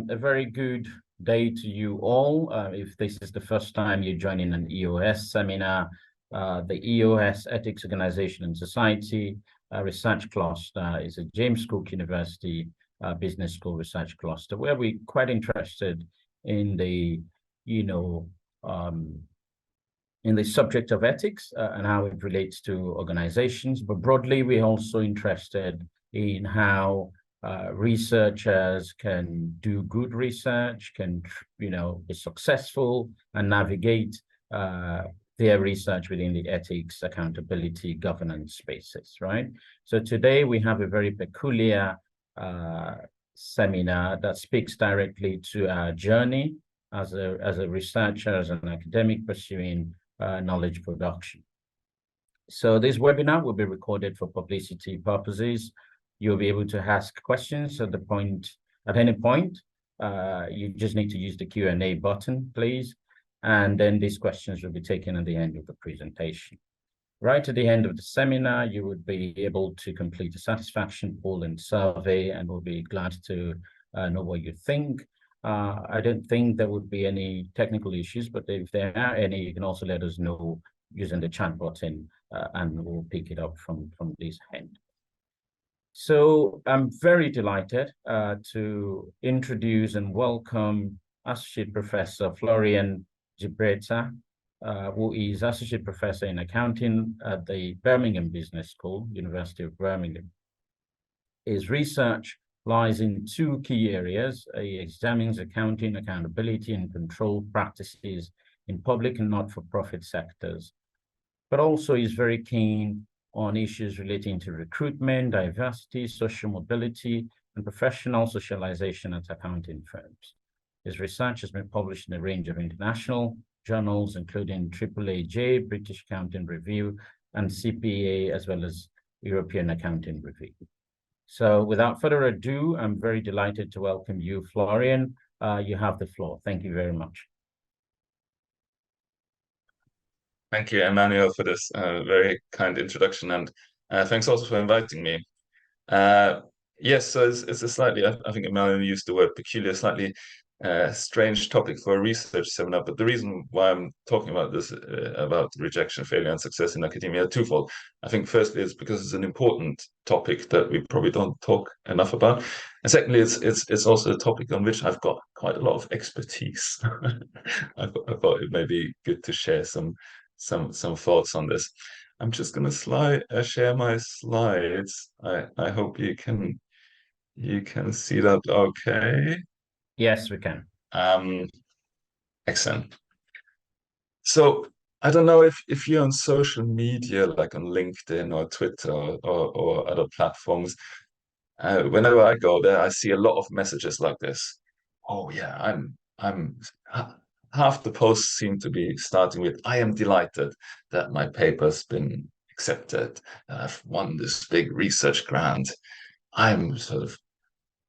a very good day to you all. If this is the first time you're joining an EOS seminar, the EOS Ethics Organization and Society Research Cluster is a James Cook University Business School Research Cluster, where we're quite interested in the, in the subject of ethics and how it relates to organizations. But broadly, we're also interested in how researchers can do good research, can be successful and navigate their research within the ethics, accountability, governance spaces, right? So today we have a very peculiar seminar that speaks directly to our journey as a researcher, as an academic pursuing knowledge production. So this webinar will be recorded for publicity purposes. You'll be able to ask questions at any point. You just need to use the Q&A button, please. And then these questions will be taken at the end of the presentation. Right at the end of the seminar, you would be able to complete a satisfaction poll and survey, and we'll be glad to know what you think. I don't think there would be any technical issues, but if there are any, you can also let us know using the chat button, and we'll pick it up from this end. So I'm very delighted to introduce and welcome Associate Professor Florian Gibretta, who is Associate Professor in Accounting at the Birmingham Business School, University of Birmingham. His research lies in two key areas. He examines accounting, accountability, and control practices in public and not-for-profit sectors, but also is very keen on issues relating to recruitment, diversity, social mobility, and professional socialization at accounting firms. His research has been published in a range of international journals, including AAAJ, British Accounting Review, and CPA, as well as European Accounting Review. So without further ado, I'm very delighted to welcome you, Florian. You have the floor. Thank you very much. Thank you, Emmanuel, for this very kind introduction, and thanks also for inviting me. Yes, so it's a slightly, I think Emmanuel used the word peculiar, slightly strange topic for a research seminar, but the reason why I'm talking about this, about rejection, failure, and success in academia, are twofold. I think firstly, it's because it's an important topic that we probably don't talk enough about, and secondly, it's also a topic on which I've got quite a lot of expertise. I thought it may be good to share some thoughts on this. I'm just going to share my slides. I hope you can see that okay. Yes, we can. Excellent. So I don't know if you're on social media, like on LinkedIn or Twitter or other platforms. Whenever I go there, I see a lot of messages like this. Oh yeah, I'm half the posts seem to be starting with, I am delighted that my paper's been accepted, that I've won this big research grant. I'm sort of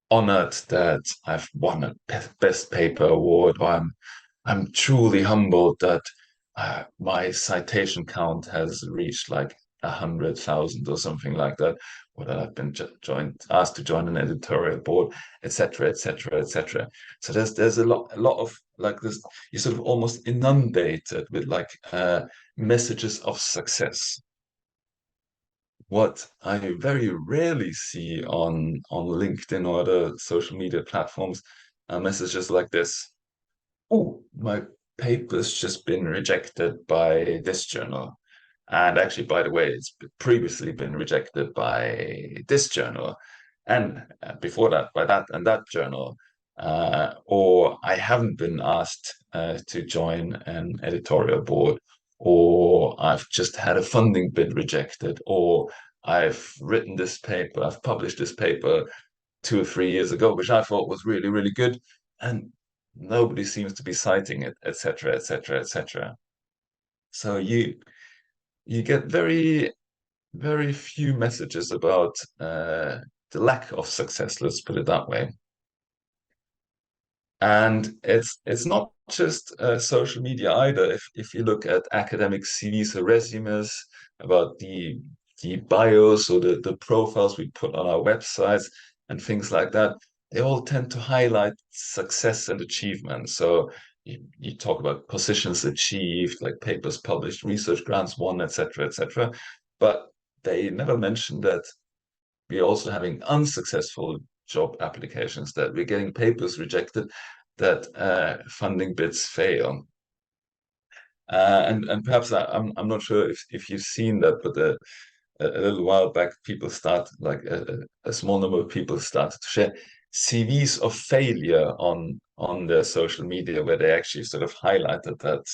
honored that I've won a best paper award, or I'm truly humbled that my citation count has reached like 100,000 or something like that, or that I've been asked to join an editorial board, etc., etc., etc. So there's a lot of like this. You're sort of almost inundated with like messages of success. What I very rarely see on LinkedIn or other social media platforms are messages like this. Oh, my paper's just been rejected by this journal. And actually, by the way, it's previously been rejected by this journal. And before that, by that and that journal. Or I haven't been asked to join an editorial board, or I've just had a funding bid rejected, or I've written this paper, I've published this paper 2 or 3 years ago, which I thought was really, really good, and nobody seems to be citing it, etc., etc., etc. So you get very, very few messages about the lack of success, let's put it that way. And it's not just social media either. If you look at academic CVs or resumes, about the bios or the profiles we put on our websites and things like that, they all tend to highlight success and achievement. So you talk about positions achieved, like papers published, research grants won, etc., etc. But they never mention that we're also having unsuccessful job applications, that we're getting papers rejected, that funding bids fail. And perhaps I'm not sure if you've seen that, but a little while back, people start like a small number of people started to share CVs of failure on their social media, where they actually sort of highlighted that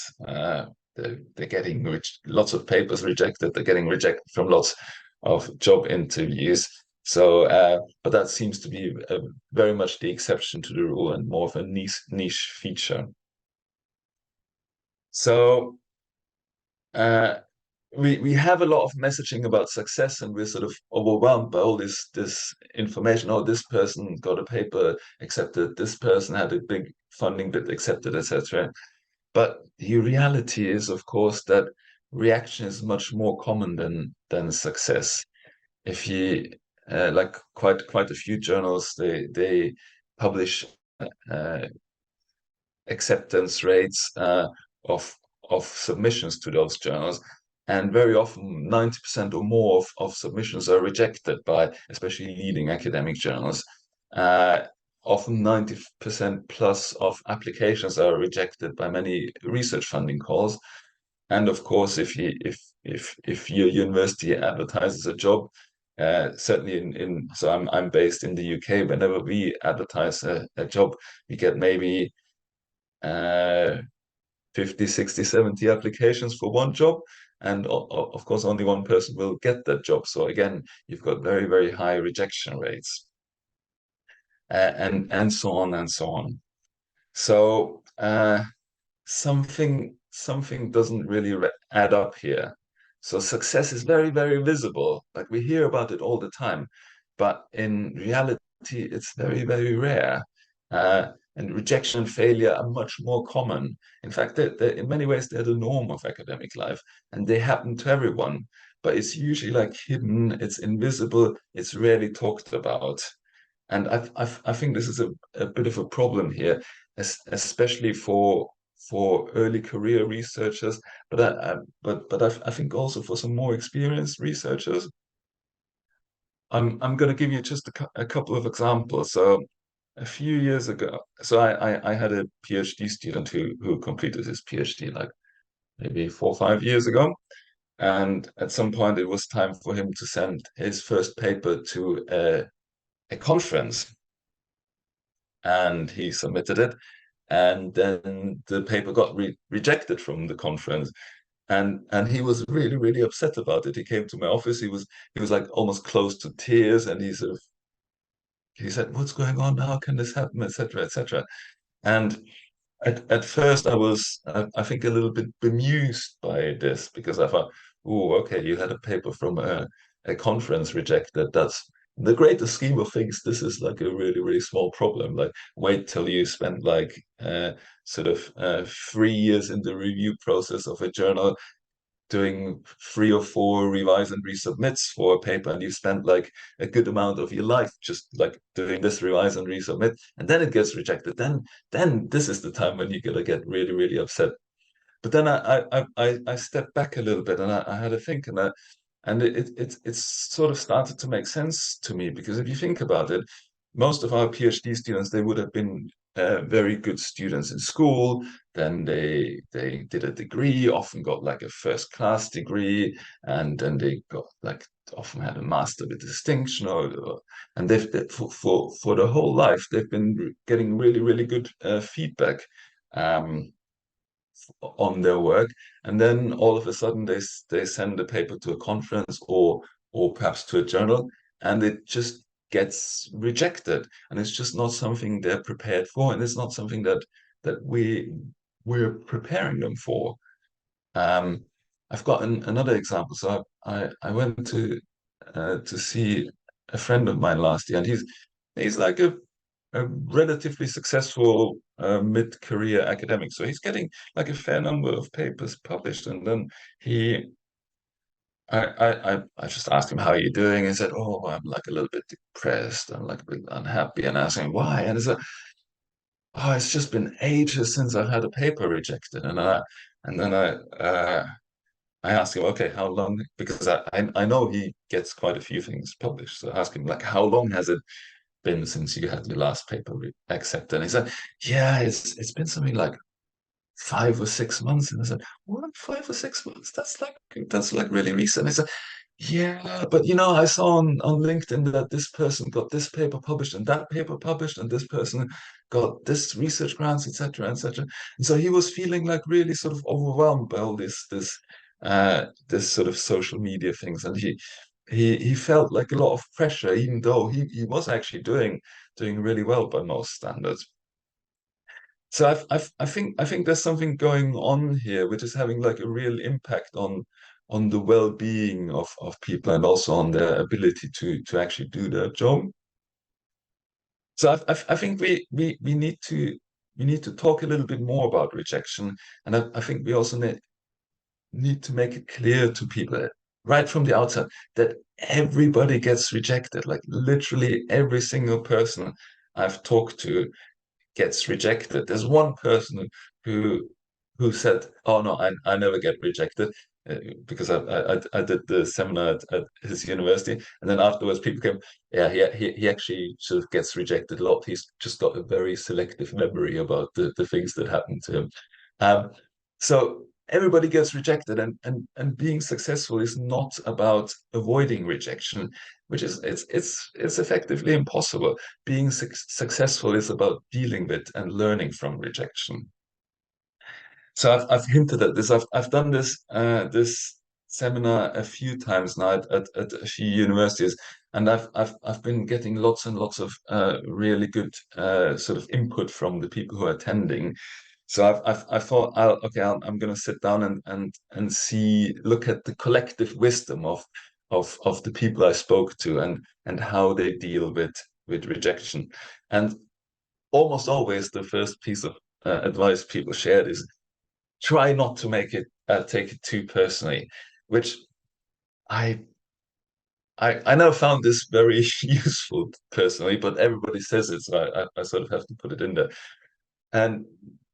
they're getting lots of papers rejected, they're getting rejected from lots of job interviews. So, but that seems to be very much the exception to the rule and more of a niche feature. So uh, we have a lot of messaging about success, and we're sort of overwhelmed by all this information. Oh, this person got a paper accepted, this person had a big funding bid accepted, etc. But the reality is, of course, that reaction is much more common than success. If you like quite a few journals, they publish uh, acceptance rates of submissions to those journals. And very often, 90% or more of submissions are rejected by especially leading academic journals. Uh, Often 90% plus of applications are rejected by many research funding calls. And of course, if your university advertises a job, certainly in so I'm based in the UK. Whenever we advertise a job, we get maybe 50, 60, 70 applications for one job. And of course, only one person will get that job. So again, you've got very, very high rejection rates, and so on and so on. So something doesn't really add up here. So success is very, very visible. Like we hear about it all the time, but in reality, it's very, very rare. And rejection and failure are much more common. In fact, in many ways, they're the norm of academic life, and they happen to everyone. But it's usually like hidden, it's invisible, it's rarely talked about. And I think this is a bit of a problem here, especially for early career researchers, but I think also for some more experienced researchers. I'm going to give you just a couple of examples. So a few years ago, so I had a PhD student who completed his PhD like maybe 4 or 5 years ago. And at some point, it was time for him to send his first paper to a conference. And he submitted it. And then the paper got rejected from the conference. And he was really, really upset about it. He came to my office. He was like almost close to tears. And he said, "What's going on? How can this happen?" Etc. Etc. And at first I think a little bit bemused by this, because I thought, oh, okay, you had a paper from a conference rejected. That's in the greater scheme of things, this is like a really, really small problem. Like wait till you spend like sort of 3 years in the review process of a journal, doing 3 or 4 revise and resubmits for a paper, and you spent like a good amount of your life just like doing this revise and resubmit, and then it gets rejected, then this is the time when you're gonna get really, really upset. But then I stepped back a little bit, and I had a think, and it's sort of started to make sense to me, because if you think about it, most of our PhD students, they would have been very good students in school. Then they did a degree, often got like a first class degree, and then they got like often had a master with distinction, and for the whole life they've been getting really, really good feedback. Um, on their work, and then all of a sudden they send the paper to a conference, or perhaps to a journal, and it just gets rejected, and it's just not something they're prepared for, and it's not something that we're preparing them for. um, I've got another example. So I went to see a friend of mine last year, and he's like a relatively successful mid-career academic. So he's getting like a fair number of papers published, and then he I just asked him, how are you doing? He said, oh, I'm like a little bit depressed. I'm like a bit unhappy. And I asked him why. And he said, oh, it's just been ages since I've had a paper rejected. And then I asked him, okay, how long? Because I know he gets quite a few things published. So I asked him, like, how long has it been since you had your last paper accepted? And he said, yeah, it's been something like 5 or 6 months. And I said, what, 5 or 6 months? That's like really recent. He said, yeah, but I saw on LinkedIn that this person got this paper published and that paper published, and this person got this research grants, etc., etc. And so he was feeling like really sort of overwhelmed by all this sort of social media things, and he felt like a lot of pressure, even though he was actually doing really well by most standards. So I think there's something going on here which is having like a real impact on the well-being of people, and also on their ability to actually do their job. So I think we need to talk a little bit more about rejection, and I think we also need to make it clear to people right from the outset that everybody gets rejected. Like literally every single person I've talked to gets rejected. There's one person who who said, "Oh no, I never get rejected." Because I did the seminar at his university, and then afterwards people came, yeah, he actually sort of gets rejected a lot. He's just got a very selective memory about the things that happened to him. Um, so everybody gets rejected, and being successful is not about avoiding rejection, which is it's effectively impossible. Being successful is about dealing with and learning from rejection. So I've hinted at this. I've done this seminar a few times now at a few universities, and I've been getting lots and lots of really good sort of input from the people who are attending. So I thought, okay, I'm going to sit down and look at the collective wisdom of the people I spoke to, and how they deal with rejection. And almost always the first piece of advice people shared is try not to take it too personally, which I I never found this very useful personally, but everybody says it, so I sort of have to put it in there. And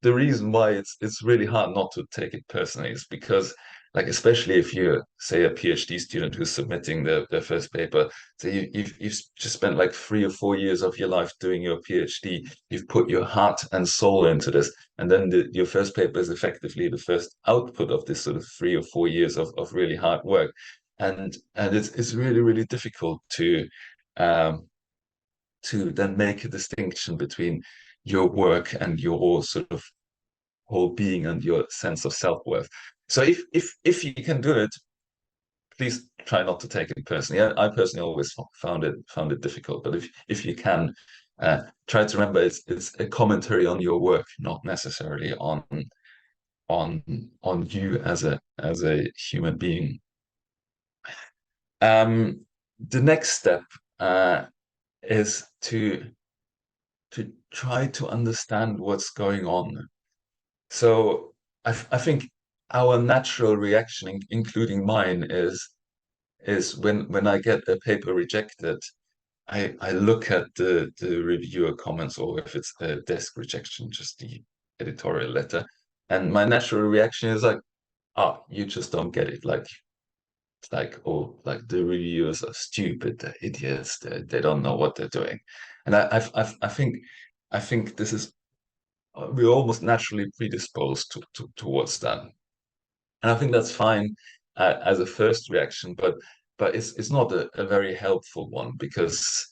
the reason why it's really hard not to take it personally is because, like, especially if you're, say, a PhD student who's submitting their first paper, so you've just spent like 3 or 4 years of your life doing your PhD, you've put your heart and soul into this, and then your first paper is effectively the first output of this sort of 3 or 4 years of really hard work. And it's really, really difficult um, to then make a distinction between your work and your sort of whole being and your sense of self-worth. So if you can do it, please try not to take it personally. I personally always found it difficult, but if you can, try to remember it's a commentary on your work, not necessarily on you as a human being. The next step is to try to understand what's going on. So I think our natural reaction, including mine, is when I get a paper rejected, I look at the reviewer comments, or if it's a desk rejection, just the editorial letter, and my natural reaction is like, oh, you just don't get it. Like it's like, oh, like the reviewers are stupid, they're idiots, they don't know what they're doing. And I think this is, we're almost naturally predisposed towards that. And I think that's fine as a first reaction, but it's not a very helpful one, because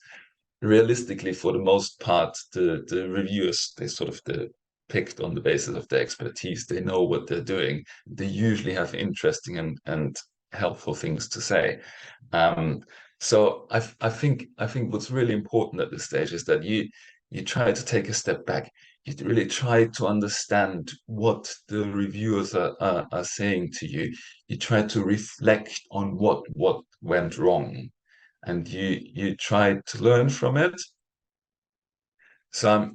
realistically, for the most part, the reviewers, they sort of picked on the basis of their expertise. They know what they're doing. They usually have interesting and helpful things to say. Um, so I think what's really important at this stage is that you try to take a step back. You really try to understand what the reviewers are saying to you. You try to reflect on what went wrong, and you try to learn from it. So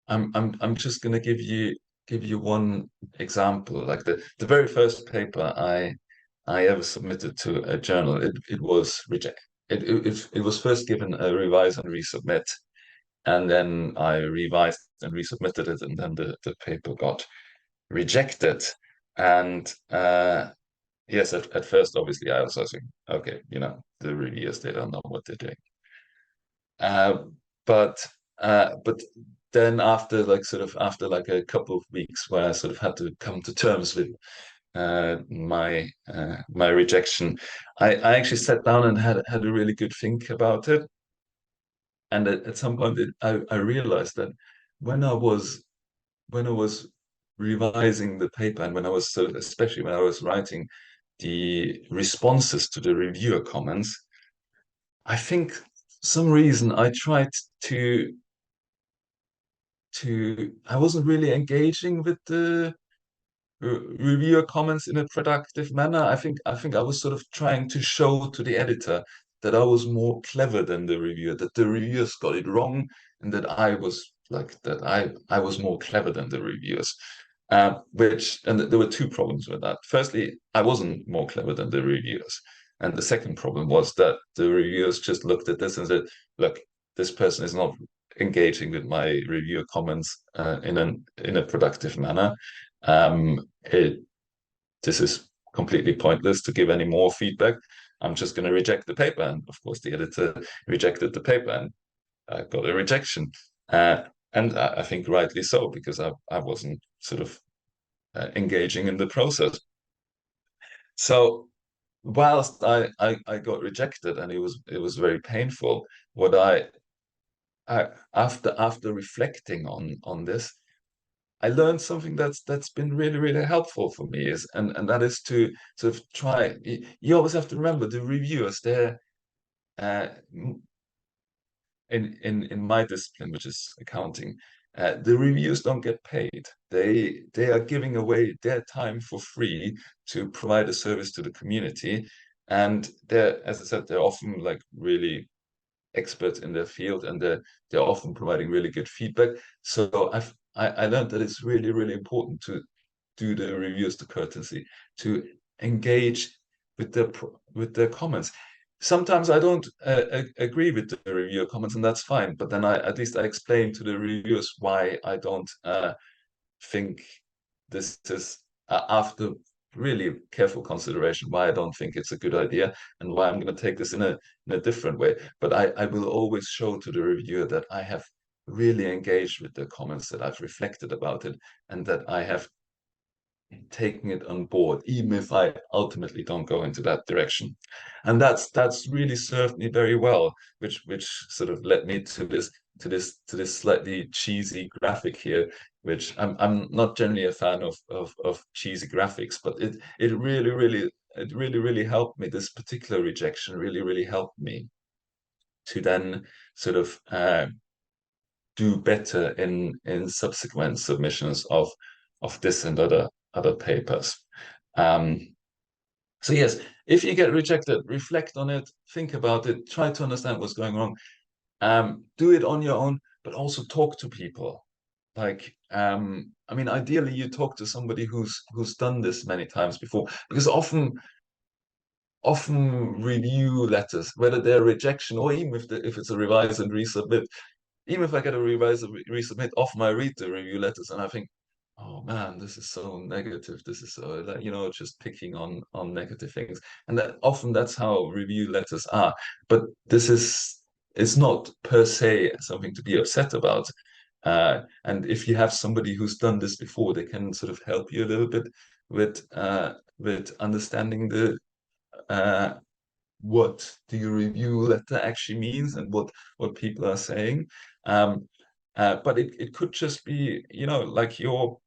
I'm just going to give you one example. Like the very first paper I ever submitted to a journal. It was rejected. It was first given a revise and resubmit, and then I revised and resubmitted it, and then the paper got rejected. And yes, at first, obviously, I was thinking, okay, the reviewers, they don't know what they're doing. Uh, but but then after like a couple of weeks where I sort of had to come to terms with my rejection, I actually sat down and had a really good think about it. And at some point, I realized that when I was when I was revising the paper and when I was sort of, especially when I was writing the responses to the reviewer comments, I think some reason I tried to I wasn't really engaging with the reviewer comments in a productive manner. I think I was sort of trying to show to the editor that I was more clever than the reviewer, that the reviewers got it wrong, and that I was more clever than the reviewers. And there were two problems with that. Firstly, I wasn't more clever than the reviewers. And the second problem was that the reviewers just looked at this and said, look, this person is not engaging with my reviewer comments in a productive manner. Um, it, this is completely pointless to give any more feedback. I'm just going to reject the paper. And of course, the editor rejected the paper and I got a rejection. And I think rightly so, because I wasn't sort of engaging in the process. So whilst I got rejected and it was very painful, what after reflecting on this, I learned something that's been really, really helpful for me and that is to sort of try. You always have to remember the reviewers. They're uh, in my discipline, which is accounting. The reviewers don't get paid. They are giving away their time for free to provide a service to the community, and as I said, they're often like really experts in their field, and they're often providing really good feedback. So I learned that it's really, really important to do the reviews to courtesy, to engage with their comments. Sometimes I don't agree with the reviewer comments, and that's fine. But then at least I explain to the reviewers why I don't think this is after really careful consideration why I don't think it's a good idea and why I'm going to take this in a different way. But I will always show to the reviewer that I have really engaged with the comments, that I've reflected about it, and that I have taken it on board, even if I ultimately don't go into that direction. And that's really served me very well, which sort of led me to this slightly cheesy graphic here, which I'm not generally a fan of cheesy graphics, but it really helped me. This particular rejection really helped me to then sort of do better in subsequent submissions of this and other papers. Um, so yes, if you get rejected, reflect on it, think about it, try to understand what's going wrong. Do it on your own, but also talk to people. Like, I mean, ideally, you talk to somebody who's done this many times before, because often review letters, whether they're rejection or even if it's a revise and resubmit, even if I get a revise and resubmit, often I read the review letters and I think, oh man, this is so negative. This is so like, just picking on negative things. And that's how review letters are. But it's not per se something to be upset about. And if you have somebody who's done this before, they can sort of help you a little bit with understanding uh, what the review letter actually means and what people are saying. But it could just be, like your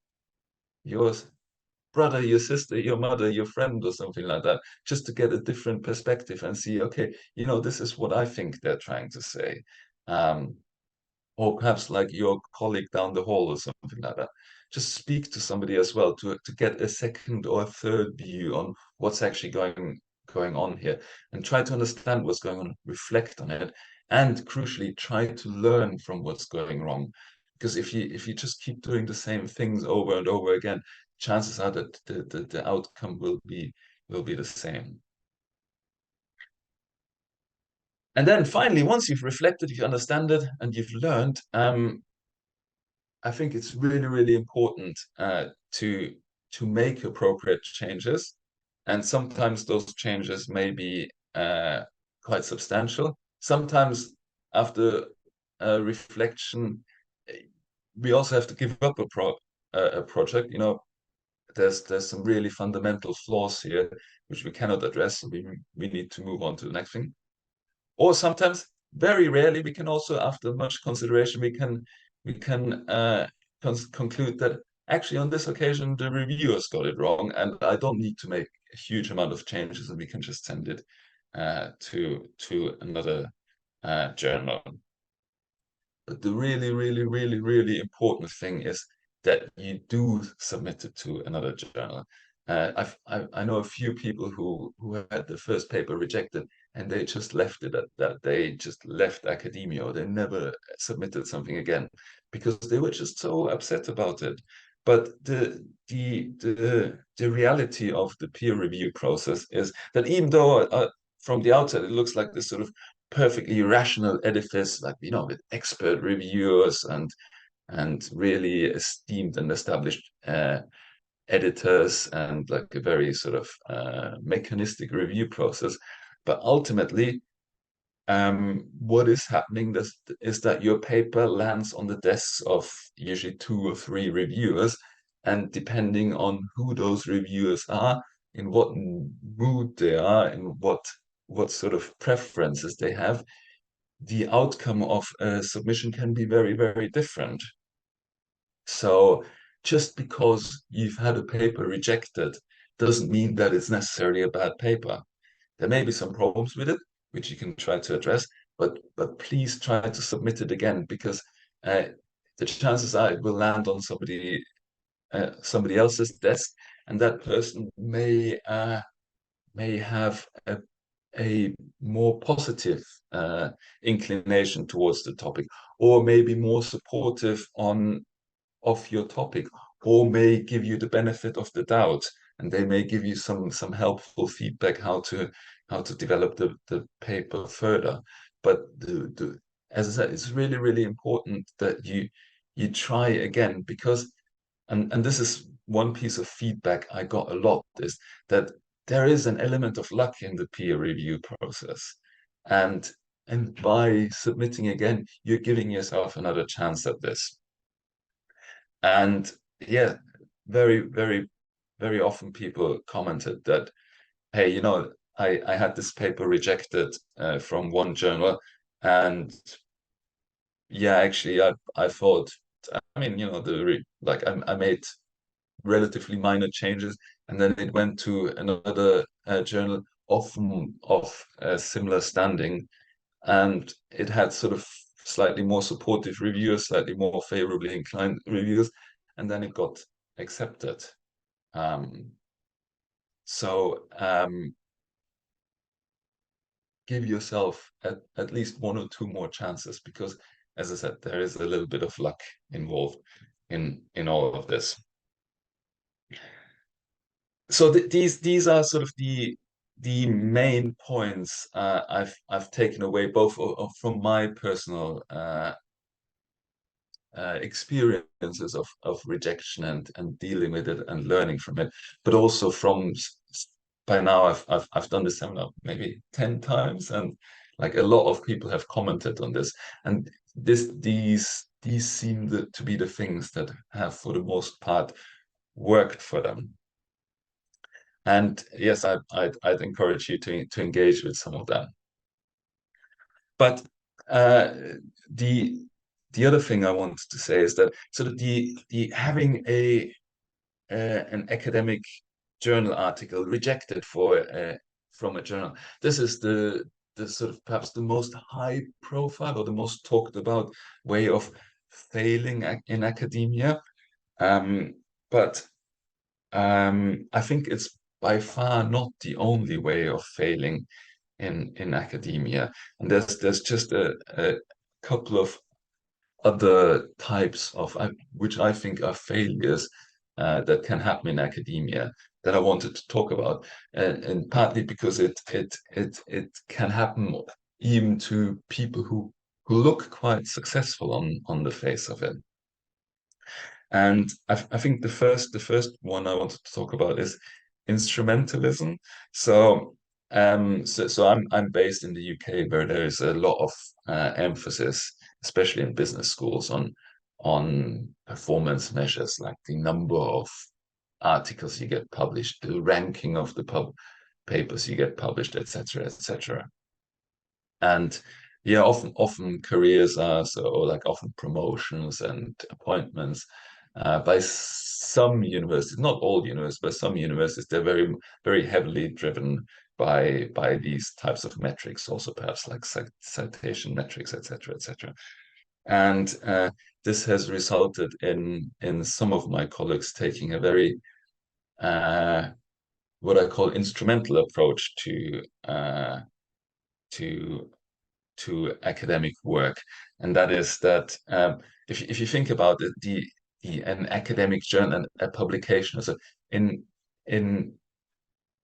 brother, your sister, your mother, your friend, or something like that, just to get a different perspective and see, okay, this is what I think they're trying to say. Um, or perhaps like your colleague down the hall or something like that. Just speak to somebody as well to get a second or a third view on what's actually going on here, and try to understand what's going on, reflect on it, and crucially try to learn from what's going wrong. Because if you just keep doing the same things over and over again, chances are that the outcome will be will be the same. And then finally, once you've reflected, you understand it, and you've learned, I think it's really, really important to make appropriate changes. And sometimes those changes may be quite substantial. Sometimes after reflection, we also have to give up a project. You know, there's some really fundamental flaws here which we cannot address. So we need to move on to the next thing. Or sometimes, very rarely, we can also, after much consideration, we can conclude that actually on this occasion the reviewers got it wrong, and I don't need to make a huge amount of changes, and we can just send it to another journal. But the really, really, really, really important thing is that you do submit it to another journal. I know a few people who had the first paper rejected, and they just left it at that. They just left academia, or they never submitted something again because they were just so upset about it. But the reality of the peer review process is that even though from the outside it looks like this sort of perfectly rational edifice, like, you know, with expert reviewers and really esteemed and established editors, and like a very sort of mechanistic review process. But ultimately, what is happening is that your paper lands on the desks of usually 2 or 3 reviewers, and depending on who those reviewers are, in what mood they are, in what sort of preferences they have, the outcome of a submission can be very, very different. So just because you've had a paper rejected doesn't mean that it's necessarily a bad paper. There may be some problems with it, which you can try to address, but please try to submit it again, because the chances are it will land on somebody else's desk, and that person may have a more positive inclination towards the topic, or maybe more supportive of your topic, or may give you the benefit of the doubt, and they may give you some helpful feedback how to develop the paper further. But as I said, it's really, really important that you try again, because and this is one piece of feedback I got a lot, is that there is an element of luck in the peer review process. And by submitting again, you're giving yourself another chance at this. And yeah, very, very, very often people commented that, hey, you know, I had this paper rejected from one journal, and yeah, actually, I thought, I mean, you know, I made relatively minor changes, and then it went to another journal of similar standing, and it had sort of slightly more supportive reviewers, slightly more favorably inclined reviewers, and then it got accepted. Um, so give yourself at least 1 or 2 more chances, because, as I said, there is a little bit of luck involved in all of this. So these are sort of the main points I've taken away, both from my personal experiences of rejection and dealing with it and learning from it, but also from, by now I've done this seminar maybe 10 times, and like a lot of people have commented on this, and these seem to be the things that have, for the most part, worked for them. And yes, I'd encourage you to engage with some of them. But uh, the the other thing I wanted to say is that sort of the having an academic journal article rejected from a journal, this is the sort of perhaps the most high profile or the most talked about way of failing in academia. But I think it's by far not the only way of failing in academia. And there's just a couple of other types of which I think are failures that can happen in academia. that I wanted to talk about, and partly because it can happen even to people who look quite successful on the face of it. And I think the first one I wanted to talk about is instrumentalism. So I'm based in the UK, where there is a lot of emphasis, especially in business schools, on performance measures like the number of articles you get published, the ranking of the papers you get published, etc., etc. And yeah, often careers are so, or like often promotions and appointments by some universities, not all universities, but some universities, they're very heavily driven by these types of metrics, also perhaps like citation metrics, etc., etc. And this has resulted in some of my colleagues taking a very what I call instrumental approach to to academic work, and that is that if you think about it, the an academic journal and a publication is in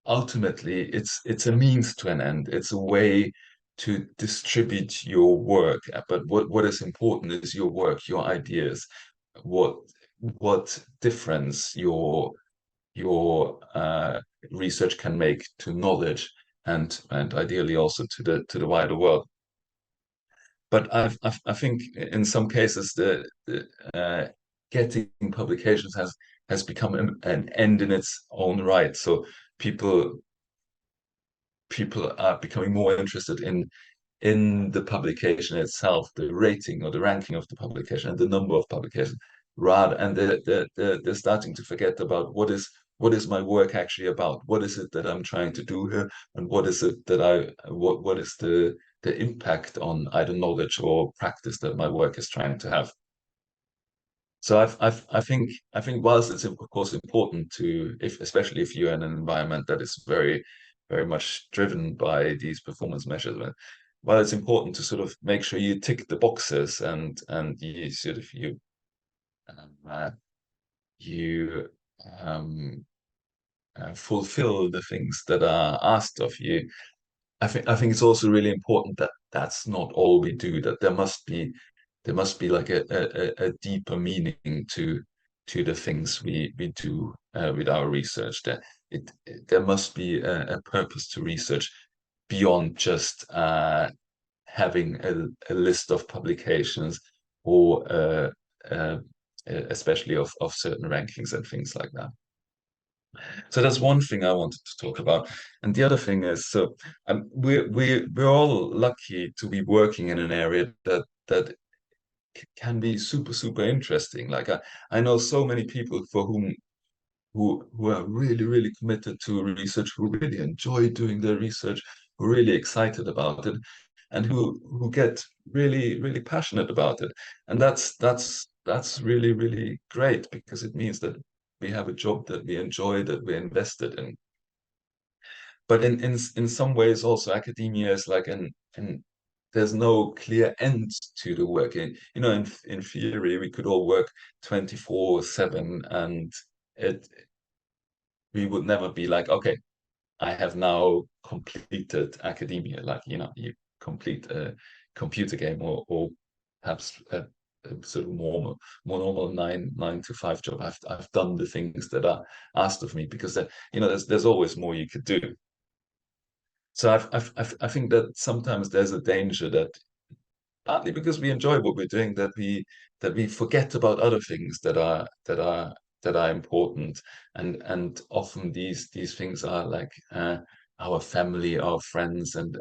ultimately it's a means to an end. It's a way to distribute your work. But what is important is your work, your ideas, what what difference your research can make to knowledge and ideally also to the wider world. But I think in some cases the getting publications has become an end in its own right. So people people are becoming more interested in the publication itself, the rating or the ranking of the publication and the number of publications, rather, and they're starting to forget about what is my work actually about? What is it that I'm trying to do here? And what is it that what is the impact on either knowledge or practice that my work is trying to have? So I think whilst it's of course important to, if especially if you're in an environment that is very much driven by these performance measures, while it's important to sort of make sure you tick the boxes and you sort of um, uh, you fulfill the things that are asked of you. I think it's also really important that that's not all we do. That there must be like a deeper meaning to the things we do with our research. That there must be a purpose to research beyond just having a list of publications or especially of certain rankings and things like that. So that's one thing I wanted to talk about. And the other thing is, so we're all lucky to be working in an area that can be super interesting. Like I know so many people for who are really committed to research, who really enjoy doing their research, who are really excited about it, and who get really passionate about it. And that's really great, because it means that we have a job that we enjoy, that we're invested in. But in some ways also academia is like an there's no clear end to the work. You know, in theory we could all work 24/7, and it we would never be like, okay, I have now completed academia. Like, you know, you complete a computer game or perhaps a sort of more normal nine to five job. I've done the things that are asked of me, because you know there's always more you could do. So I think that sometimes there's a danger that, partly because we enjoy what we're doing, that we forget about other things that are important, and often these things are like our family, our friends, and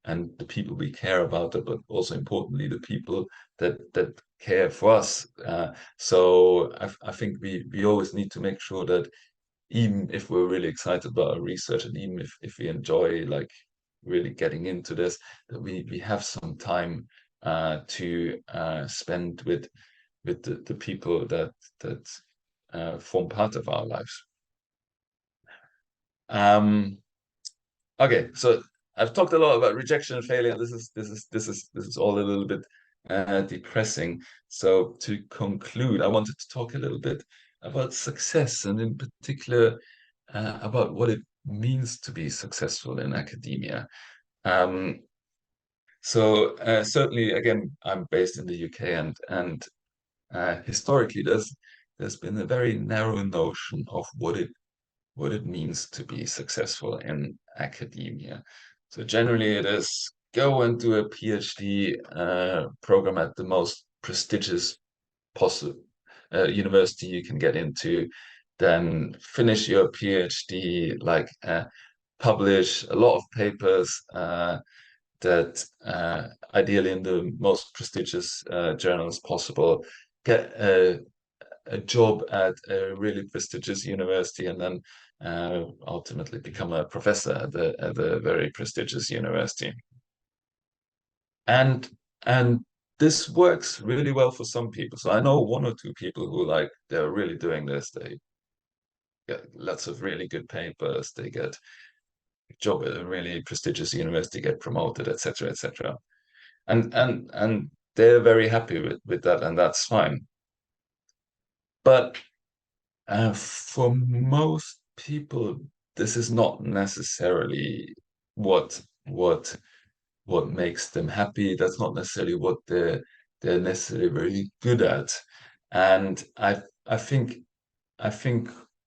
the people we care about, but also importantly the people that care for us. So I think we always need to make sure that even if we're really excited about our research, and even if we enjoy like really getting into this, that we have some time to spend with the people that form part of our lives. Okay, so I've talked a lot about rejection and failure. This is all a little bit depressing. So to conclude, I wanted to talk a little bit about success, and in particular about what it means to be successful in academia. Um, so certainly, again, I'm based in the UK, and historically, there's been a very narrow notion of what it means to be successful in academia. So generally, it is go and do a PhD program at the most prestigious possible university you can get into, then finish your PhD, like publish a lot of papers that ideally in the most prestigious journals possible, get a job at a really prestigious university, and then ultimately become a professor at a very prestigious university. And and this works really well for some people. So I know one or two people who like they're really doing this. They get lots of really good papers. They get a job at a really prestigious university, get promoted, etc., etc. And they're very happy with that, and that's fine. But for most people, this is not necessarily what what what makes them happy. That's not necessarily what they're necessarily really good at. And I think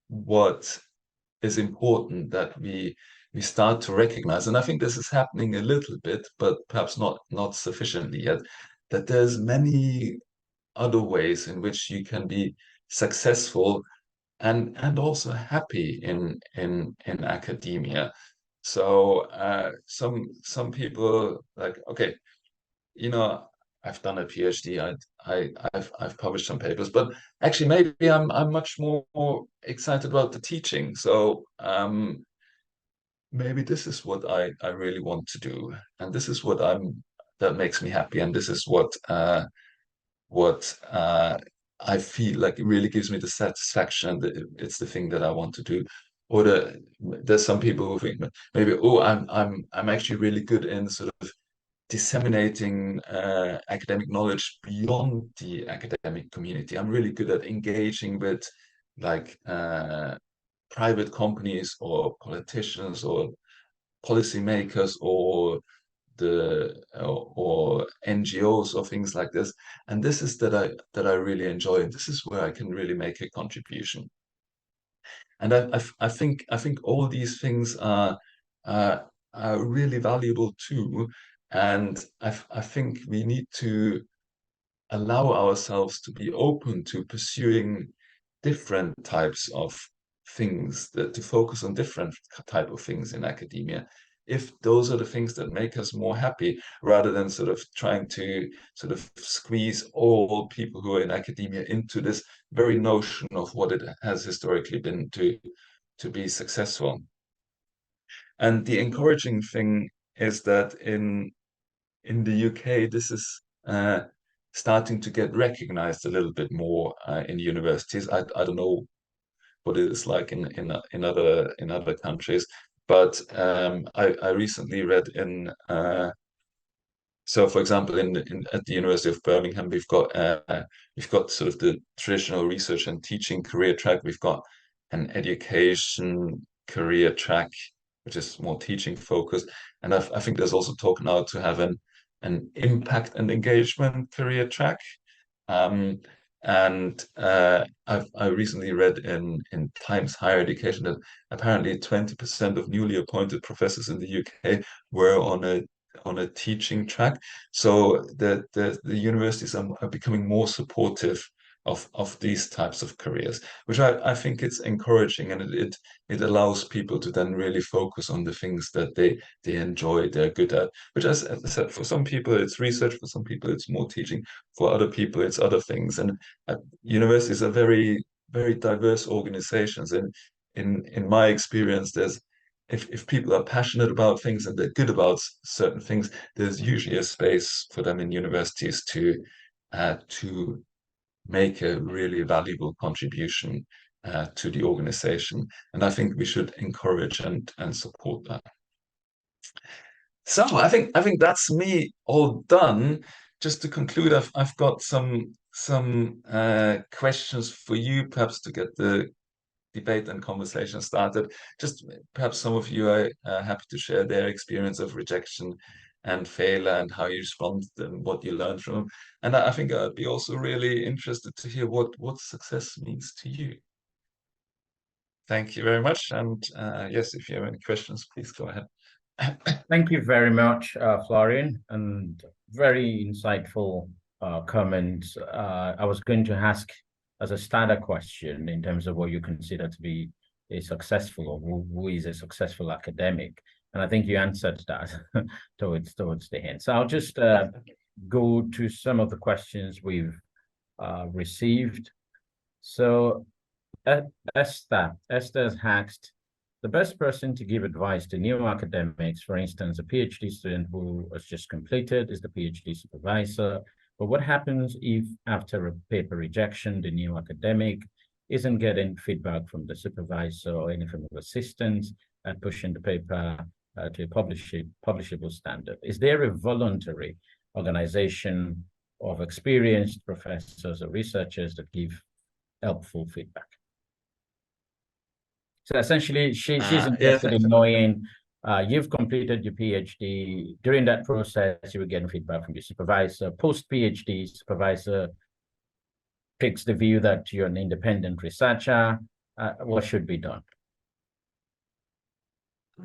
what is important that we start to recognize, and I think this is happening a little bit, but perhaps not sufficiently yet, that there's many other ways in which you can be successful and also happy in academia. So some people like, okay, you know, I've done a PhD, I've published some papers, but actually maybe I'm much more excited about the teaching. So maybe this is what I really want to do, and this is what I'm that makes me happy, and this is what I feel like it really gives me the satisfaction that it's the thing that I want to do. Or there's some people who think maybe, oh, I'm actually really good in sort of disseminating academic knowledge beyond the academic community. I'm really good at engaging with like private companies or politicians or policymakers or or NGOs or things like this. And this is that I really enjoy, and this is where I can really make a contribution. And I think all these things uh, are really valuable too. And I think we need to allow ourselves to be open to pursuing different types of things, that to focus on different type of things in academia, if those are the things that make us more happy, rather than sort of trying to sort of squeeze all people who are in academia into this very notion of what it has historically been to be successful. And the encouraging thing is that in the UK, this is starting to get recognized a little bit more in universities. I don't know what it is like in other countries, but I recently read in so, for example, at the University of Birmingham, we've got sort of the traditional research and teaching career track. We've got an education career track, which is more teaching focused, and I think there's also talk now to have an impact and engagement career track. Um, and I recently read in Times Higher Education that apparently 20% of newly appointed professors in the UK were on a teaching track. So the universities are becoming more supportive of these types of careers, which I think it's encouraging, and it allows people to then really focus on the things that they enjoy, they're good at. Which, as I said, for some people it's research, for some people it's more teaching, for other people it's other things. And universities are very diverse organizations, and in my experience, there's if people are passionate about things and they're good about certain things, there's usually a space for them in universities to make a really valuable contribution to the organization. And I think we should encourage and support that. So I think that's me all done. Just to conclude, I've got some questions for you, perhaps to get debate and conversation started. Just perhaps some of you are happy to share their experience of rejection and failure and how you respond and what you learned from them. And I think I'd be also really interested to hear what success means to you. Thank you very much. And yes, if you have any questions, please go ahead. Thank you very much, Florian, and very insightful comments. I was going to ask as a starter question in terms of what you consider to be a successful or who is a successful academic. And I think you answered that towards the end. So I'll just go to some of the questions we've received. So Esther has asked, the best person to give advice to new academics, for instance, a PhD student who has just completed, is the PhD supervisor. But what happens if after a paper rejection, the new academic isn't getting feedback from the supervisor or any from the assistants at pushing the paper to a publishable standard? Is there a voluntary organization of experienced professors or researchers that give helpful feedback? So essentially, she's interested in knowing, you've completed your PhD. During that process, you were getting feedback from your supervisor. Post-PhD, supervisor takes the view that you're an independent researcher. What should be done?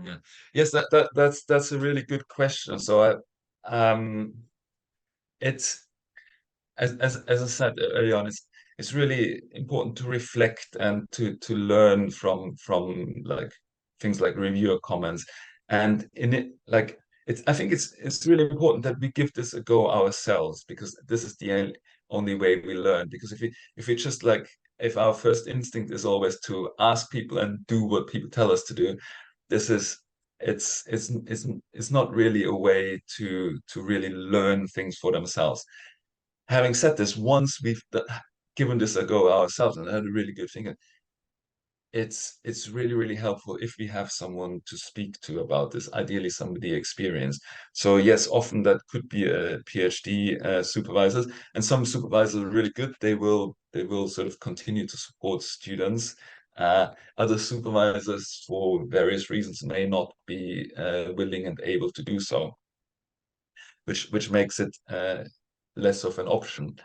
Yeah. Yes, that's a really good question. So it's as I said early on, it's really important to reflect and to learn from like things like reviewer comments. And in it, like I think it's really important that we give this a go ourselves, because this is the only way we learn. Because if we just like, if our first instinct is always to ask people and do what people tell us to do, this is it's not really a way to really learn things for themselves. Having said this, once we've given this a go ourselves and had a really good thing, it's really helpful if we have someone to speak to about this, ideally somebody experienced. So yes, often that could be a PhD supervisors, and some supervisors are really good. They will sort of continue to support students. Other supervisors, for various reasons, may not be willing and able to do so, which makes it less of an option.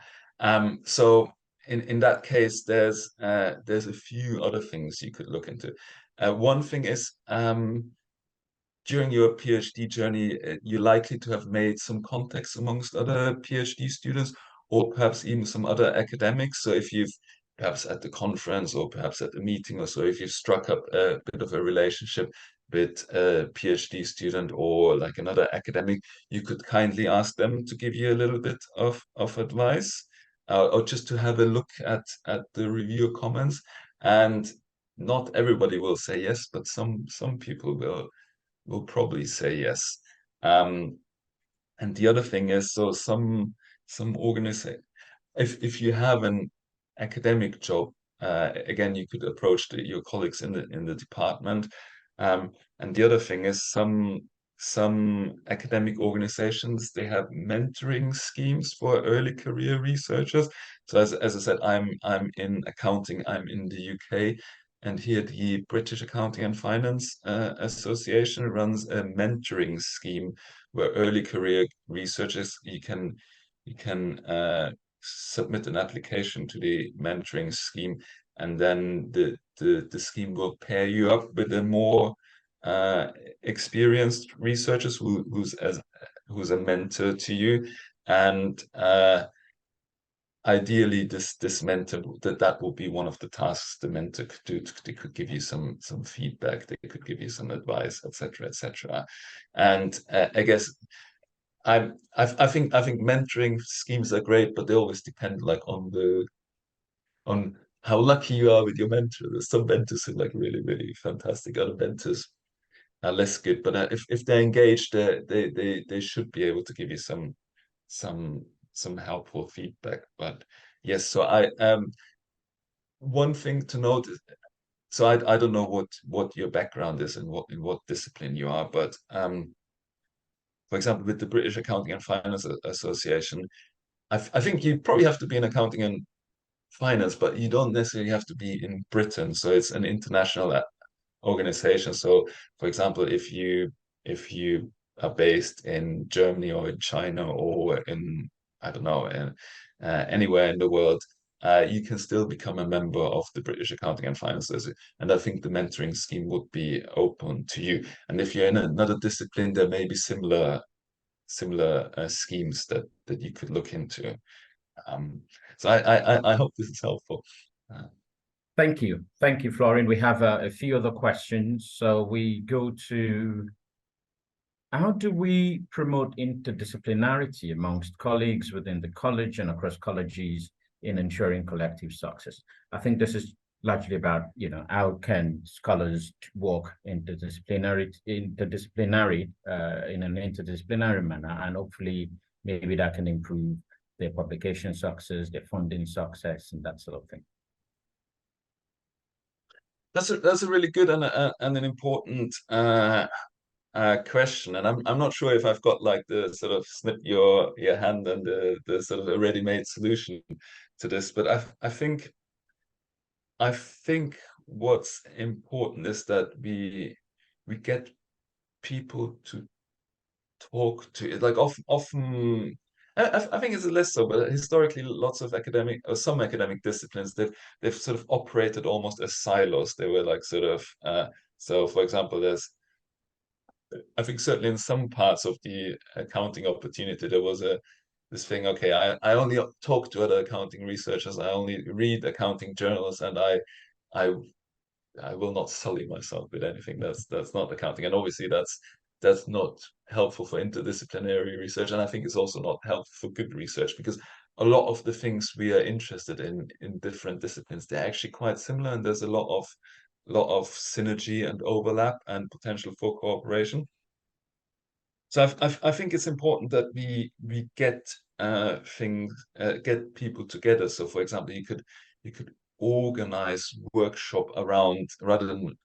So in that case, there's a few other things you could look into. One thing is, during your PhD journey, you're likely to have made some contacts amongst other PhD students, or perhaps even some other academics. So if you've perhaps at the conference or perhaps at the meeting or so, if you've struck up a bit of a relationship with a PhD student or like another academic, you could kindly ask them to give you a little bit of advice, or just to have a look at the review comments. And not everybody will say yes, but some people will probably say yes. And the other thing is, so some organization, if you have an academic job, again, you could approach your colleagues in the department. And the other thing is, some academic organizations, they have mentoring schemes for early career researchers. So as I said, I'm in accounting, I'm in the UK, and here the British Accounting and Finance Association runs a mentoring scheme where early career researchers, you can submit an application to the mentoring scheme, and then the scheme will pair you up with a more experienced researchers who's a mentor to you. And ideally this mentor, that will be one of the tasks the mentor could do. They could give you some feedback, they could give you some advice, etc., etc. And I guess I think mentoring schemes are great, but they always depend like on how lucky you are with your mentor. There's some mentors who are like really fantastic. Other mentors are less good, but if they're engaged, they should be able to give you some helpful feedback. But yes, so I one thing to note is, so I don't know what your background is and what discipline you are, but for example, with the British Accounting and Finance Association, I think you probably have to be in accounting and finance, but you don't necessarily have to be in Britain. So it's an international organization. So, for example, if you are based in Germany or in China or in, I don't know, in, anywhere in the world, you can still become a member of the British Accounting and Finance Association. And I think the mentoring scheme would be open to you. And if you're in another discipline, there may be similar schemes that you could look into. Um, so I hope this is helpful. Thank you. Thank you, Florian. We have a few other questions. So we go to, how do we promote interdisciplinarity amongst colleagues within the college and across colleges in ensuring collective success? I think this is largely about, how can scholars work interdisciplinary in an interdisciplinary manner, and hopefully maybe that can improve their publication success, their funding success, and that sort of thing. That's a really good and an important question, and I'm not sure if I've got like the sort of snip your hand and the sort of a ready-made solution to this, but I think what's important is that we get people to talk to it. Like often I think it's less so, but historically lots of academic or some academic disciplines they've sort of operated almost as silos. They were like sort of so for example, I think certainly in some parts of the accounting opportunity there was this thing, okay, I only talk to other accounting researchers, I only read accounting journals, and I I will not sully myself with anything that's not accounting. And obviously that's not helpful for interdisciplinary research. And I think it's also not helpful for good research, because a lot of the things we are interested in different disciplines, they're actually quite similar, and there's a lot of synergy and overlap and potential for cooperation. So I think it's important that we get things get people together. So for example, you could organize workshop around, rather than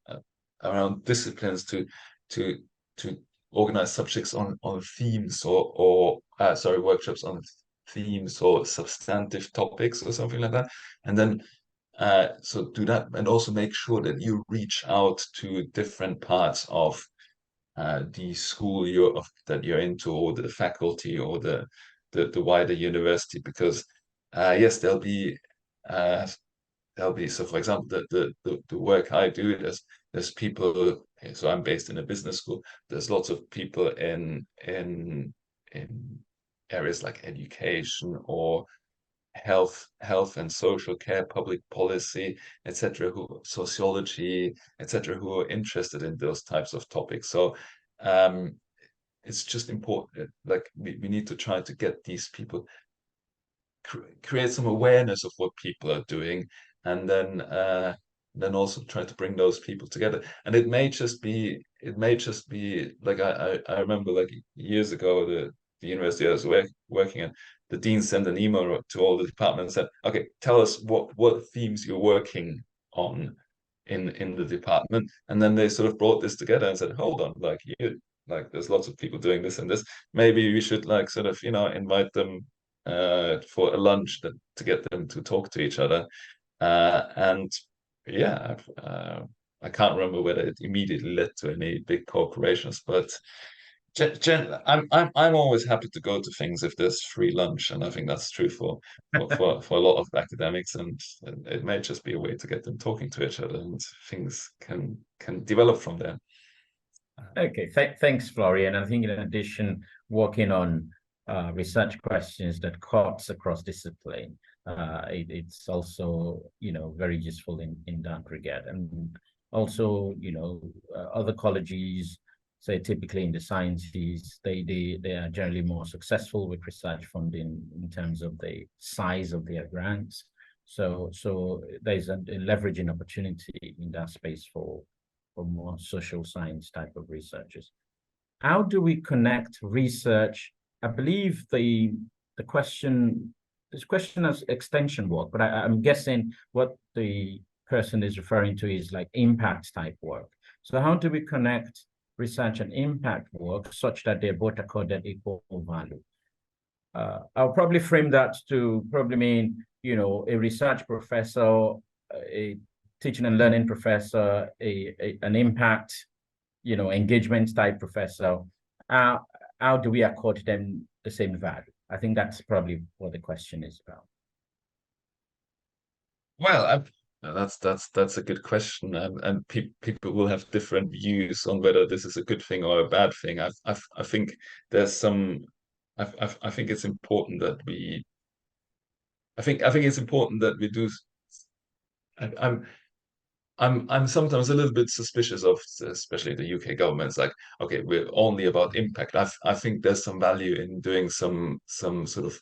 around disciplines, to to organize subjects on themes, or sorry, workshops on themes or substantive topics or something like that. And then so do that, and also make sure that you reach out to different parts of the school that you're into, or the faculty, or the wider university, because yes, there'll be, so for example, the work I do, there's people. So I'm based in a business school. There's lots of people in areas like education or health and social care, public policy, etc., who sociology, etc., who are interested in those types of topics. So it's just important, like we need to try to get these people, create some awareness of what people are doing, and then also try to bring those people together. And it may just be like I remember, like years ago, the university I was working in, the dean sent an email to all the departments and said, okay, tell us what themes you're working on in the department. And then they sort of brought this together and said, hold on, like there's lots of people doing this and this. Maybe we should like sort of, invite them for a lunch to get them to talk to each other. And yeah, I can't remember whether it immediately led to any big corporations, but I'm always happy to go to things if there's free lunch, and I think that's true for a lot of academics, and it may just be a way to get them talking to each other, and things can develop from there. Okay, thanks, Florian. I think in addition, working on research questions that cuts across discipline, it's also, very useful in that regard. And also, other colleges, say typically in the sciences, they are generally more successful with research funding in terms of the size of their grants. So there's a leveraging opportunity in that space for more social science type of researchers. How do we connect research? I believe this question has extension work, but I'm guessing what the person is referring to is like impact type work. So how do we connect research and impact work such that they're both accorded equal value? I'll probably frame that to probably mean, a research professor, a teaching and learning professor, an impact, engagement type professor. How do we accord them the same value? I think that's probably what the question is about. Well, that's a good question, and people will have different views on whether this is a good thing or a bad thing. I think there's some. I think it's important that we. I think it's important that we do. I, I'm I'm sometimes a little bit suspicious of, especially the UK government. It's like, okay, we're only about impact. I think there's some value in doing some sort of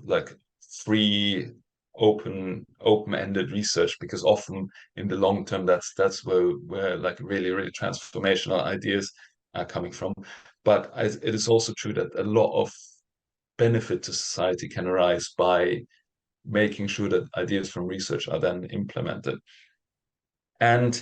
like free, open-ended research, because often in the long term that's where like really transformational ideas are coming from. But it is also true that a lot of benefit to society can arise by making sure that ideas from research are then implemented. And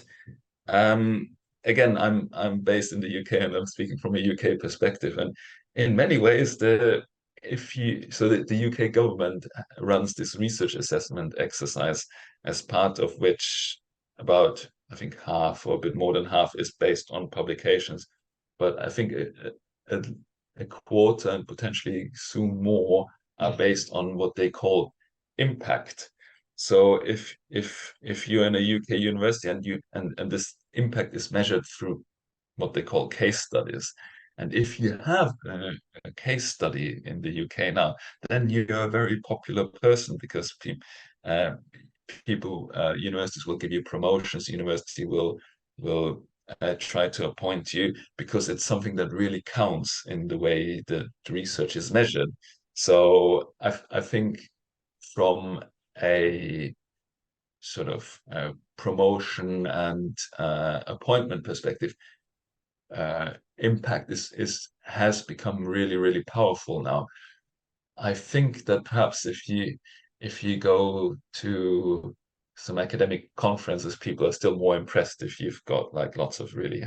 um, again, I'm based in the UK and I'm speaking from a UK perspective. And in many ways, the UK government runs this research assessment exercise, as part of which about, I think, half or a bit more than half is based on publications. But I think a, a quarter and potentially soon more are based on what they call impact. So if you're in a UK university and this impact is measured through what they call case studies, and if you have a case study in the UK now, then you're a very popular person, because universities will give you promotions. University will try to appoint you because it's something that really counts in the way that research is measured. So I think from a sort of promotion and appointment perspective, impact has become really powerful now. I think that perhaps if you go to some academic conferences, people are still more impressed if you've got like lots of really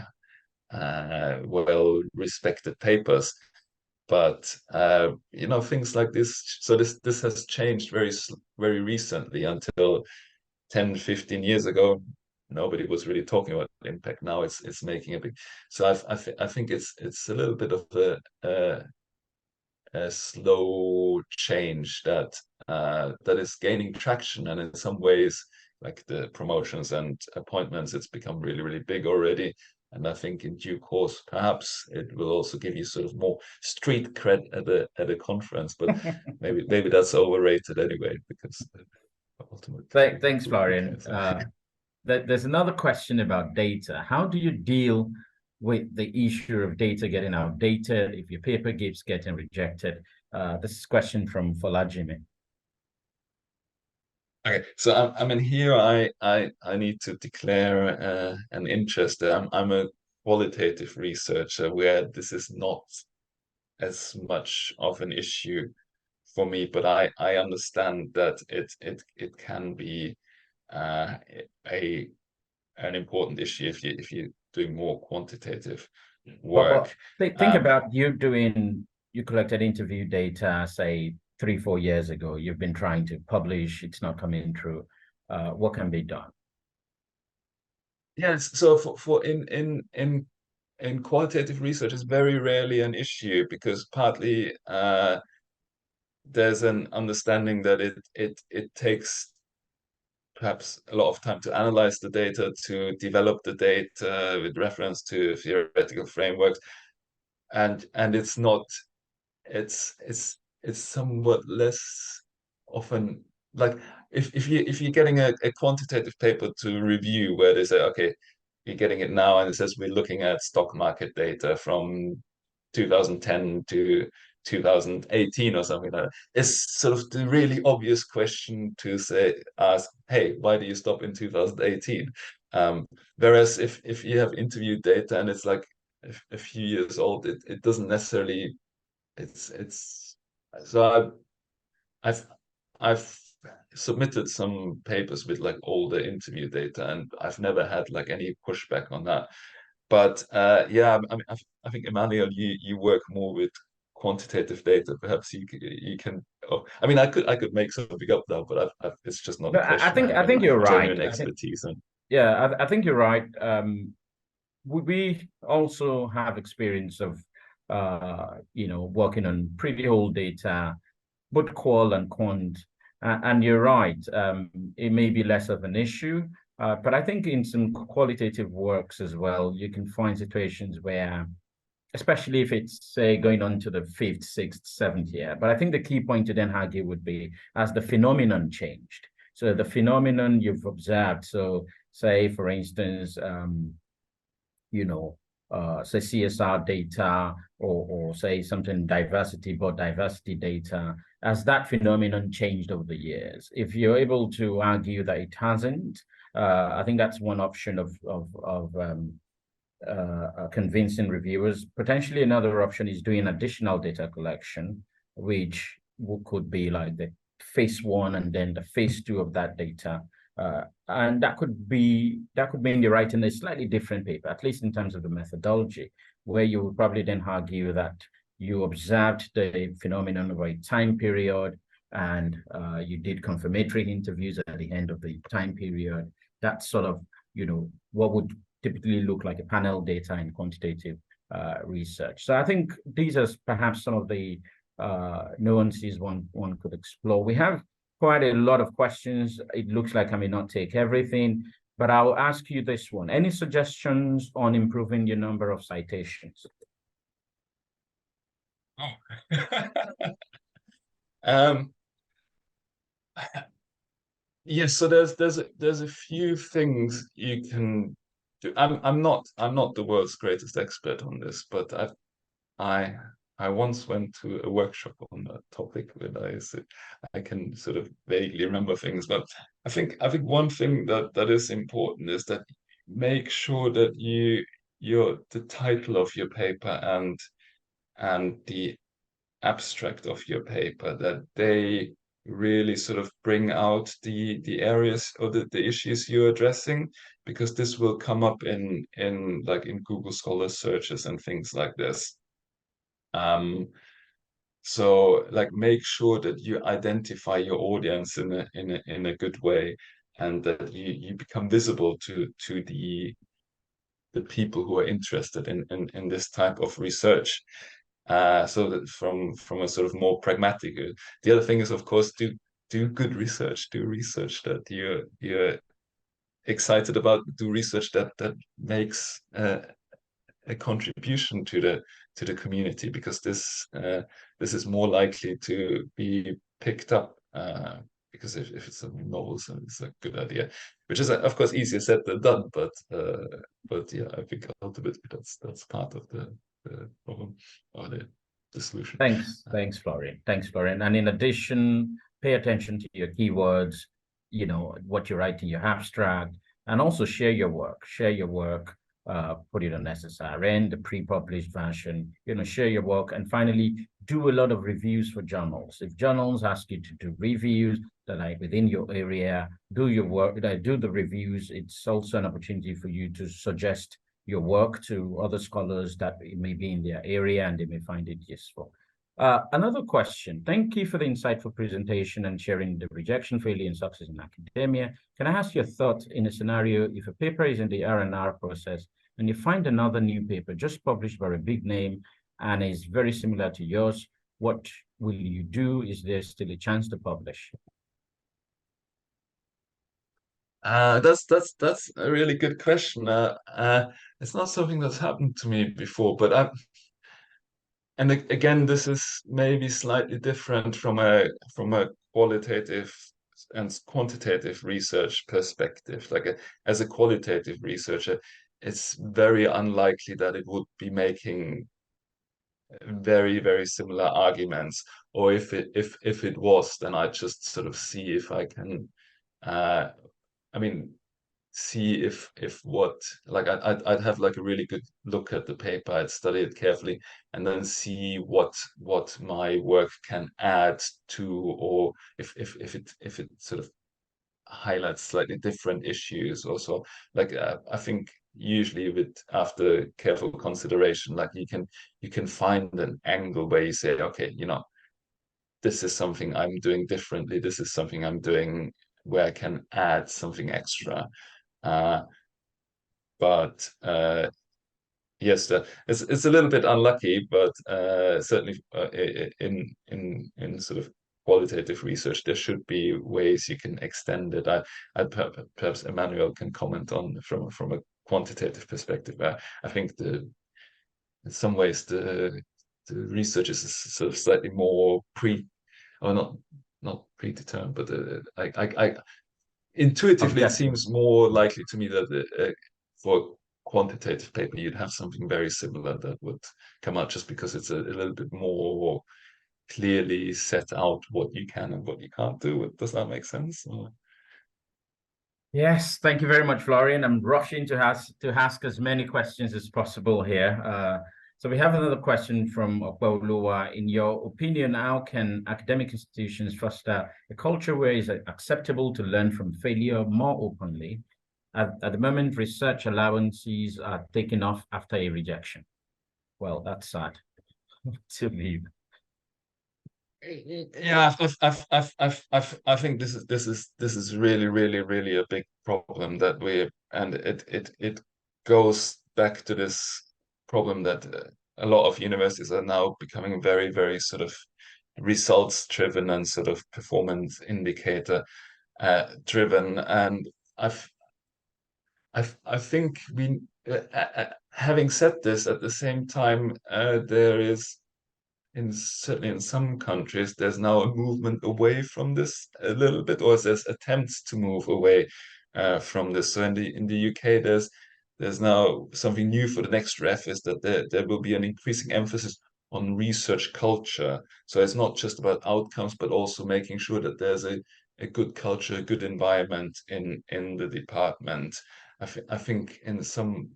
well respected papers. But things like this. So this has changed very recently. Until 10, 15 years ago, nobody was really talking about impact. Now it's making a big. So I think it's a little bit of a slow change that is gaining traction, and in some ways, like the promotions and appointments, it's become really big already. And I think in due course, perhaps it will also give you sort of more street cred at a conference. But maybe that's overrated anyway, because ultimately. Thanks, Florian. There's another question about data. How do you deal with the issue of data getting outdated if your paper keeps getting rejected? This is a question from Folajime. Okay, so I mean here I need to declare an interest. I'm a qualitative researcher where this is not as much of an issue for me, but I understand that it can be uh, a an important issue if you're doing more quantitative But work. think Um, about you collected interview data, say 3-4 years ago. You've been trying to publish, it's not coming through. What can be done? yes, so for in qualitative research is very rarely an issue, because partly there's an understanding that it takes perhaps a lot of time to analyze the data, to develop the data with reference to theoretical frameworks, and it's somewhat less often like if you're getting a quantitative paper to review where they say, okay, you're getting it now and it says we're looking at stock market data from 2010 to 2018 or something like that. It's sort of the really obvious question to ask, hey, why do you stop in 2018? Whereas if you have interviewed data and it's like a few years old, it doesn't necessarily. It's so I've I've submitted some papers with like older interview data, and I've never had like any pushback on that. But yeah, I mean, I think Emmanuel, you work more with quantitative data. Perhaps you can. Oh, I mean, I could make something up now, but it's just not No, a question I have I any think you're right. genuine expertise in. Yeah, I think you're right. We also have experience of, working on pretty old data, both qual and quant. And you're right, it may be less of an issue, but I think in some qualitative works as well, you can find situations where, especially if it's, say, going on to the fifth, sixth, seventh year. But I think the key point to then argue would be as the phenomenon changed. So the phenomenon you've observed. So say, for instance, you know, say CSR data or say something diversity, but diversity data, as that phenomenon changed over the years. If you're able to argue that it hasn't, I think that's one option of convincing reviewers. Potentially another option is doing additional data collection, which could be like the phase one and then the phase two of that data. And that could mean you're writing a slightly different paper, at least in terms of the methodology, where you would probably then argue that you observed the phenomenon over a time period and you did confirmatory interviews at the end of the time period. That's sort of, what would typically look like a panel data in quantitative research. So I think these are perhaps some of the nuances one could explore. We have quite a lot of questions. It looks like I may not take everything, but I'll ask you this one. Any suggestions on improving your number of citations? Oh. um, yes, so there's a few things you can do. I'm not the world's greatest expert on this, but I I once went to a workshop on that topic where I can sort of vaguely remember things, but I think one thing that is important is that make sure that the title of your paper and the abstract of your paper, that they really sort of bring out the areas or the issues you're addressing, because this will come up in like in Google Scholar searches and things like this. So like make sure that you identify your audience in a good way, and that you become visible to the people who are interested in this type of research. So that from a sort of more pragmatic. The other thing is, of course, do good research. Do research that you're excited about. Do research that makes a contribution to the community, because this is more likely to be picked up. Because if it's a novel, so it's a good idea, which is of course easier said than done. But yeah, I think ultimately that's part of the problem or the solution. Thanks, Florian. Thanks, Florian. And in addition, pay attention to your keywords, what you write in your abstract, and also share your work. Share your work, put it on SSRN, the pre-published version, share your work. And finally, do a lot of reviews for journals. If journals ask you to do reviews that are within your area, do your work, do the reviews. It's also an opportunity for you to suggest your work to other scholars that may be in their area and they may find it useful. Another question. Thank you for the insightful presentation and sharing the rejection, failure, and success in academia. Can I ask your thoughts in a scenario if a paper is in the R&R process and you find another new paper just published by a big name and is very similar to yours, what will you do? Is there still a chance to publish? That's a really good question. It's not something that's happened to me before, but and again, this is maybe slightly different from a qualitative and quantitative research perspective. Like as a qualitative researcher, it's very unlikely that it would be making very, very similar arguments. Or if it was, then I'd just sort of see if I can I mean see if what like I'd have like a really good look at the paper. I'd study it carefully and then see what my work can add to, or if it sort of highlights slightly different issues also. Like I think usually with after careful consideration. Like you can find an angle where you say, okay, this is something I'm doing differently. This is something I'm doing where I can add something extra. Uh, but yes, it's a little bit unlucky, but certainly in sort of qualitative research, there should be ways you can extend it. Perhaps Emmanuel can comment on from a quantitative perspective. I think in some ways the research is sort of slightly more or not predetermined, but I intuitively it Objective. seems more likely to me that for a quantitative paper you'd have something very similar that would come out, just because it's a little bit more clearly set out what you can and what you can't do. Does that make sense? Yes, thank you very much, Florian. I'm rushing to ask as many questions as possible here. So we have another question from Okweoluwa. In your opinion, how can academic institutions foster a culture where it's acceptable to learn from failure more openly? At the moment, research allowances are taken off after a rejection. Well, that's sad to leave. Yeah, I think this is really, really, really a big problem that and it goes back to this problem that a lot of universities are now becoming very, very sort of results driven and sort of performance indicator driven. And I think having said this, at the same time, there is certainly in some countries, there's now a movement away from this a little bit, or there's attempts to move away from this. So in the UK, there's now something new for the next ref, is that there will be an increasing emphasis on research culture. So it's not just about outcomes, but also making sure that there's a good culture, a good environment in the department. I think in some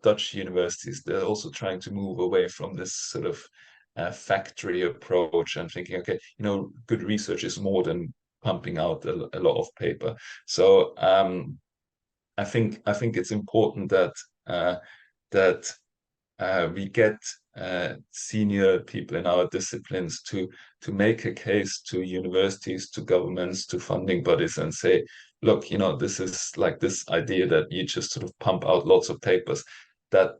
Dutch universities, they're also trying to move away from this sort of factory approach and thinking, okay, good research is more than pumping out a lot of paper. So I think it's important that that we get senior people in our disciplines to make a case to universities, to governments, to funding bodies, and say, look, this is like this idea that you just sort of pump out lots of papers that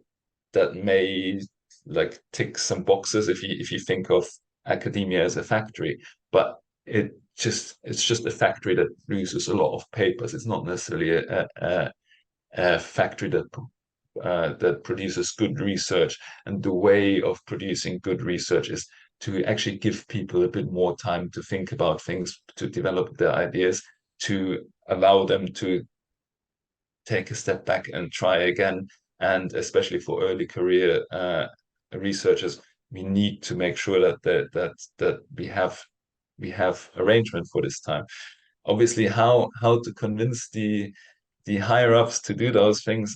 may like tick some boxes if you think of academia as a factory, but it's just a factory that produces a lot of papers. It's not necessarily a factory that produces good research. And the way of producing good research is to actually give people a bit more time to think about things, to develop their ideas, to allow them to take a step back and try again. And especially for early career researchers, we need to make sure that we have arrangement for this time. Obviously, how to convince the higher ups to do those things,